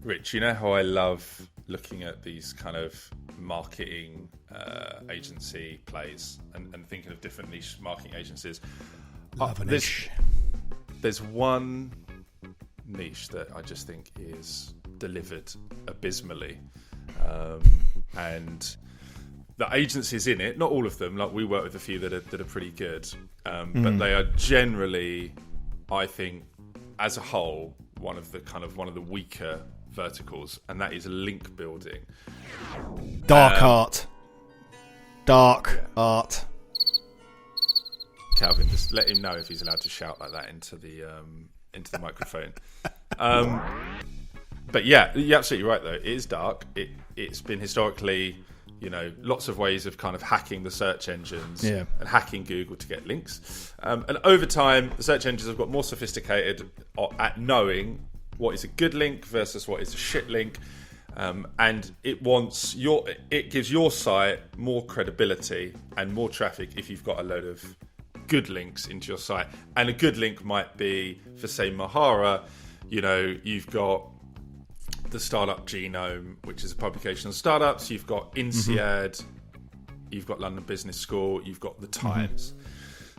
Rich, you know how I love looking at these kind of marketing agency plays and thinking of different niche marketing agencies. Love a niche. There's one niche that I just think is delivered abysmally, and the agencies in it, not all of them, like we work with a few that are pretty good, but they are generally, I think, as a whole, one of the weaker verticals, and that is link building. Dark art. Calvin, just let him know if he's allowed to shout like that into the microphone. But yeah, you're absolutely right though. It is dark. It's been historically, lots of ways of kind of hacking the search engines and hacking Google to get links. And over time, the search engines have got more sophisticated at knowing what is a good link versus what is a shit link. And it gives your site more credibility and more traffic if you've got a load of good links into your site. And a good link might be, for say Mahara, you've got the Startup Genome, which is a publication on startups. You've got INSEAD, you've got London Business School, you've got the Times.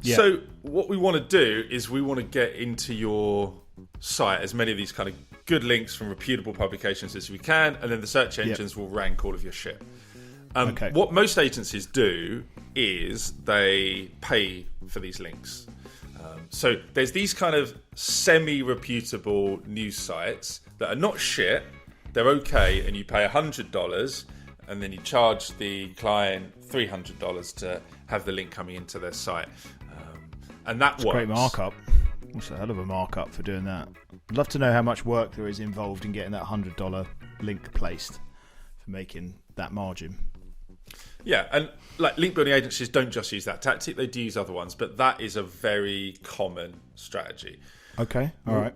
Yeah. So what we want to do is we want to get into your site as many of these kind of good links from reputable publications as we can, and then the search engines will rank all of your shit. What most agencies do is they pay for these links. So there's these kind of semi-reputable news sites that are not shit, they're okay, and you pay $100 and then you charge the client $300 to have the link coming into their site. And that works. Great markup. That's a hell of a markup for doing that. I'd love to know how much work there is involved in getting that $100 link placed for making that margin. Yeah, and like link building agencies don't just use that tactic, they do use other ones, but that is a very common strategy. Okay, all right.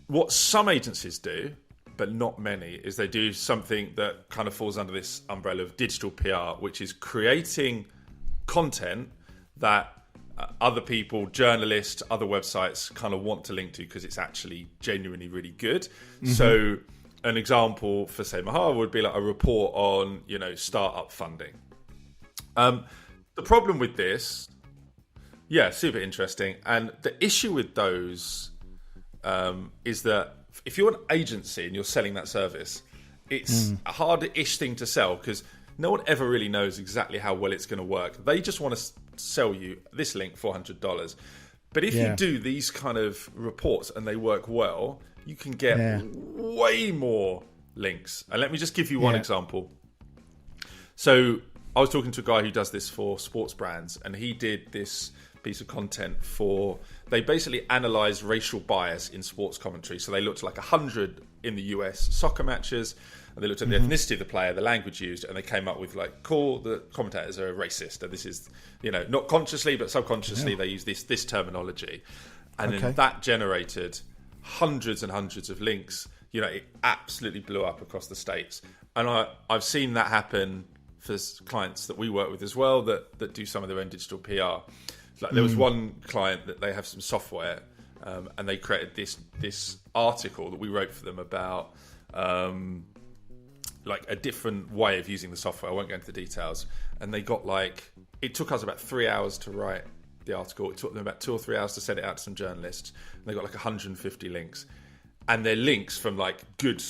What some agencies do, but not many, is they do something that kind of falls under this umbrella of digital PR, which is creating content that other people, journalists, other websites kind of want to link to because it's actually genuinely really good. Mm-hmm. So an example for, say, Mahara would be like a report on, startup funding. The problem with this, super interesting. And the issue with those is that if you're an agency and you're selling that service, it's a harder-ish thing to sell because no one ever really knows exactly how well it's going to work. They just want to sell you this link $400. But if you do these kind of reports and they work well, you can get way more links. And let me just give you one example. So I was talking to a guy who does this for sports brands, and he did this piece of content they basically analysed racial bias in sports commentary. So they looked at like 100 in the US soccer matches, and they looked at the ethnicity of the player, the language used, and they came up with like, cool, the commentators are racist. And this is, not consciously, but subconsciously they use this terminology. And then that generated hundreds and hundreds of links. It absolutely blew up across the States. And I've seen that happen for clients that we work with as well that do some of their own digital PR. Like there was one client that they have some software, and they created this article that we wrote for them about like a different way of using the software. I won't go into the details. And they got it took us about 3 hours to write the article. It took them about 2 or 3 hours to send it out to some journalists. And they got 150 links. And they're links from good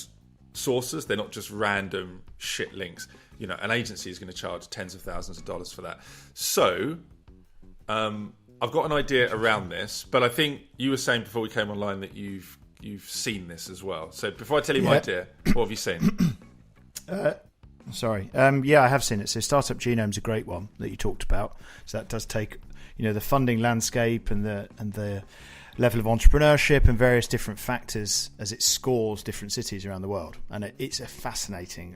sources. They're not just random shit links. An agency is going to charge tens of thousands of dollars for that. So I've got an idea around this, but I think you were saying before we came online that you've seen this as well. So before I tell you my idea, what have you seen? I have seen it. So Startup Genome's a great one that you talked about. So that does take, the funding landscape and the level of entrepreneurship and various different factors as it scores different cities around the world. And it's a fascinating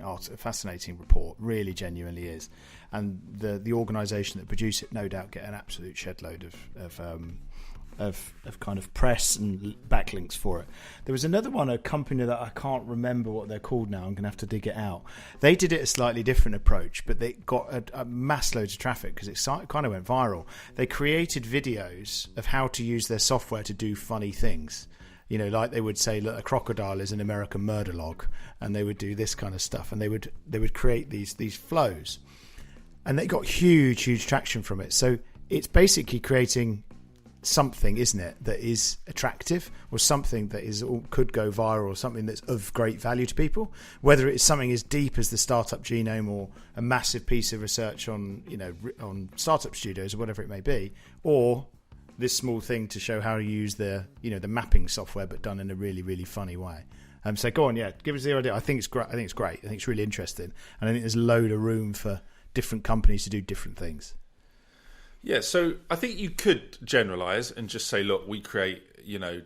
report, really genuinely is. And the organisation that produce it, no doubt, get an absolute shed load of kind of press and backlinks for it. There was another one, a company that I can't remember what they're called now. I'm going to have to dig it out. They did it a slightly different approach, but they got a mass loads of traffic because it kind of went viral. They created videos of how to use their software to do funny things. like they would say, look, a crocodile is an American murder log, and they would do this kind of stuff, and they would create these flows, and they got huge traction from it. So it's basically creating something, isn't it, that is attractive, or something that is could go viral, or something that's of great value to people, whether it's something as deep as the startup genome, or a massive piece of research on on startup studios, or whatever it may be, or this small thing to show how to use the mapping software, but done in a really funny way. So go on, give us the idea. I think it's great. I think it's really interesting, and I think there's a load of room for different companies to do different things. Yeah, so I think you could generalize and just say, look, we create,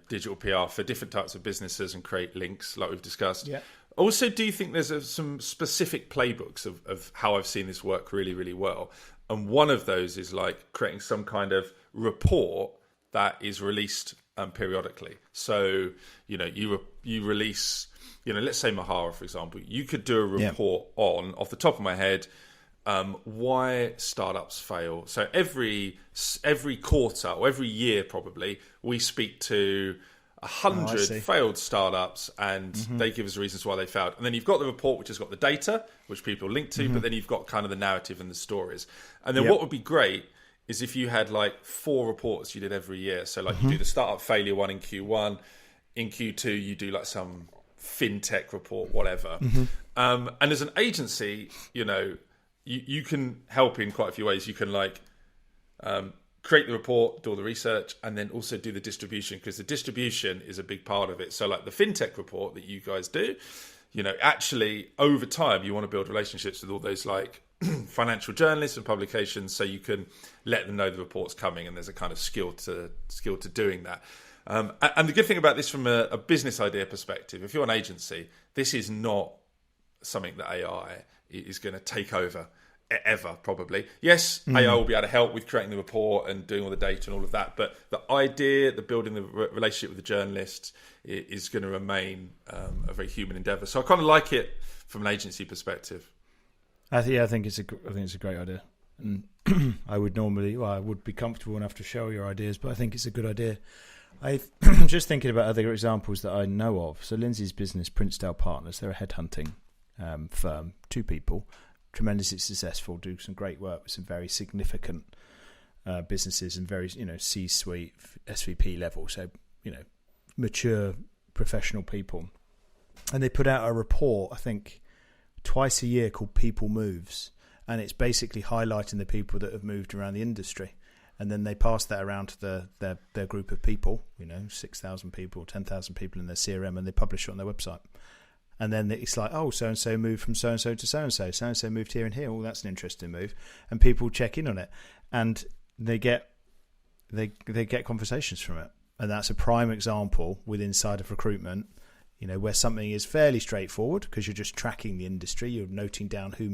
digital PR for different types of businesses and create links like we've discussed. Yeah. Also, do you think there's some specific playbooks of how I've seen this work really well? And one of those is like creating some kind of report that is released periodically. So, you release, let's say Mahara, for example, you could do a report on, off the top of my head, why startups fail. So every quarter or every year, probably, we speak to 100 failed startups, and they give us reasons why they failed. And then you've got the report, which has got the data, which people link to, but then you've got kind of the narrative and the stories. And then what would be great is if you had like 4 reports you did every year. So like you do the startup failure one in Q1, in Q2 you do like some fintech report, whatever. And as an agency, you can help in quite a few ways. You can create the report, do all the research, and then also do the distribution, because the distribution is a big part of it. So like the fintech report that you guys do, actually over time you want to build relationships with all those like financial journalists and publications, so you can let them know the report's coming, and there's a kind of skill to doing that. And the good thing about this from a business idea perspective, if you're an agency, this is not something that AI is going to take over ever, probably. Yes, AI will be able to help with creating the report and doing all the data and all of that, but the idea, the building the relationship with the journalists is going to remain a very human endeavour. So I kind of like it from an agency perspective. I think it's a great idea, and I would be comfortable enough to share your ideas, but I think it's a good idea. I'm just thinking about other examples that I know of. So Lindsay's business, Princedale Partners, they're a headhunting firm, 2 people, tremendously successful, do some great work with some very significant businesses and very C-suite, SVP level, so mature professional people. And they put out a report, I think twice a year, called People Moves, and it's basically highlighting the people that have moved around the industry, and then they pass that around to their group of people, 6,000 people, 10,000 people in their CRM, and they publish it on their website. And then it's like, oh, so-and-so moved from so-and-so to so-and-so. So-and-so moved here and here. Oh, that's an interesting move. And people check in on it. And they get conversations from it. And that's a prime example with inside of recruitment, where something is fairly straightforward because you're just tracking the industry. You're noting down who